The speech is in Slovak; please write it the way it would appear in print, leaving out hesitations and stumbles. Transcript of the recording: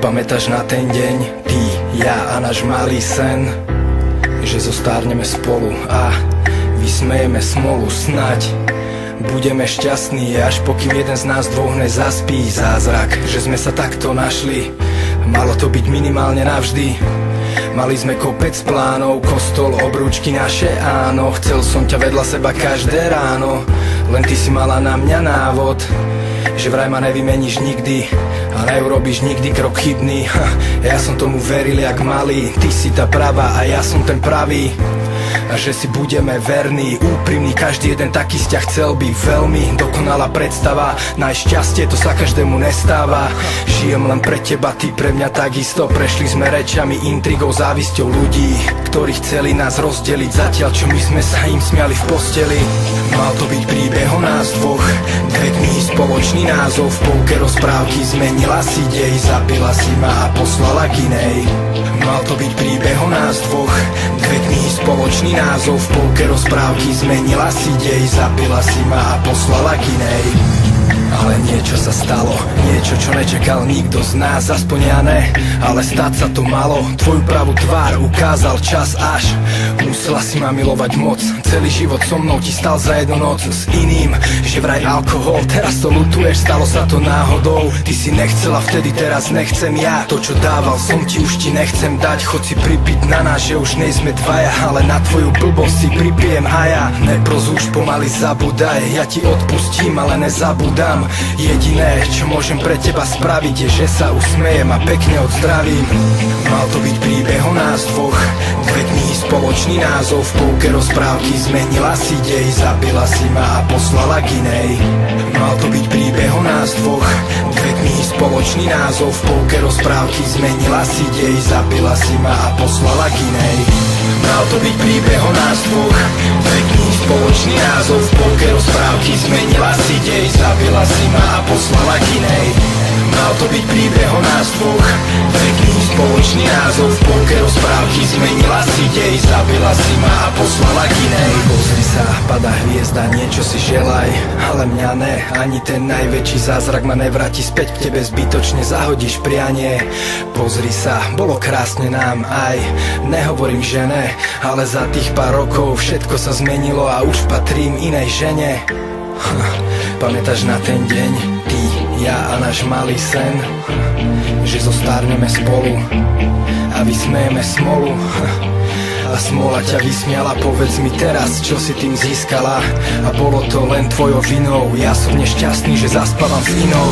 Pamätáš na ten deň, ty, ja a náš malý sen, že zostarneme spolu a vysmejeme smolu. Snáď budeme šťastní, až pokým jeden z nás dvoch nezaspí. Zázrak, že sme sa takto našli, malo to byť minimálne navždy. Mali sme kopec plánov, kostol, obrúčky naše, áno. Chcel som ťa vedľa seba každé ráno, len ty si mala na mňa návod, že vraj ma nevymeníš nikdy a neurobíš nikdy krok chybný. Ja som tomu veril jak malý, ty si tá pravá a ja som ten pravý. A že si budeme verní, úprimní, každý jeden taký vzťah chcel by veľmi. Dokonalá predstava, najšťastie to sa každému nestáva. Žijem len pre teba, ty pre mňa takisto. Prešli sme rečami, intrigou, závisťou ľudí, ktorí chceli nás rozdeliť, zatiaľ čo my sme sa im smiali v posteli. Mal to byť príbeh o nás dvoch, dve knihy, spoločný názov. V polke rozprávky zmenila si dej, zabila si ma a poslala k inej. Mal to byť príbeh o nás dvoch, dve knihy, spoločný názov. V polke rozprávky zmenila si dej, zabila si ma a poslala k inej. Ale niečo sa stalo, niečo, čo nečakal nikto z nás, aspoň ja ne, ale stať sa to malo. Tvoju pravú tvár ukázal čas až musela si ma milovať moc. Celý život so mnou ti stal za jednu noc s iným, že vraj alkohol. Teraz to ľutuješ, stalo sa to náhodou. Ty si nechcela vtedy, teraz nechcem ja. To čo dával som ti, už ti nechcem dať. Chod si pripiť na nás, že už nejsme dvaja, ale na tvoju blbosť si pripijem a ja. Nepros už pomaly zabudaj, ja ti odpustím, ale nezabudám. Jediné, čo môžem pre teba spraviť, je, že sa usmejem a pekne odzdravím. Mal to byť príbeh o nás dvoch, dve knihy, spoločný názov. V polke rozprávky zmenila si dej, zabila si ma a poslala k inej. Mal to byť príbeh o nás dvoch, dve knihy, spoločný názov. V polke rozprávky zmenila si dej, zabila si ma a poslala k inej. Mal to byť príbeh o nás dvoch, dve knihy, spoločný názov. V polke rozprávky zmenila si dej, zabila si ma a poslala k inej. Mal to byť príbeh o nás dvoch, dve knihy, spoločný názov. V polke rozprávky zmenila si dej, zabila si ma a poslala k inej. Pozri sa, pada hviezda, niečo si želaj, ale mňa ne. Ani ten najväčší zázrak ma nevráti späť k tebe, zbytočne zahodíš prianie. Pozri sa, bolo krásne nám aj, nehovorím, že ne, ale za tých pár rokov všetko sa zmenilo a už patrím inej žene. Pamätáš na ten deň, ty, ja a náš malý sen, že zostarneme spolu a vysmejeme smolu. A smola ťa vysmiala, povedz mi teraz, čo si tým získala. A bolo to len tvojou vinou, ja som nešťastný, že zaspávam s inou.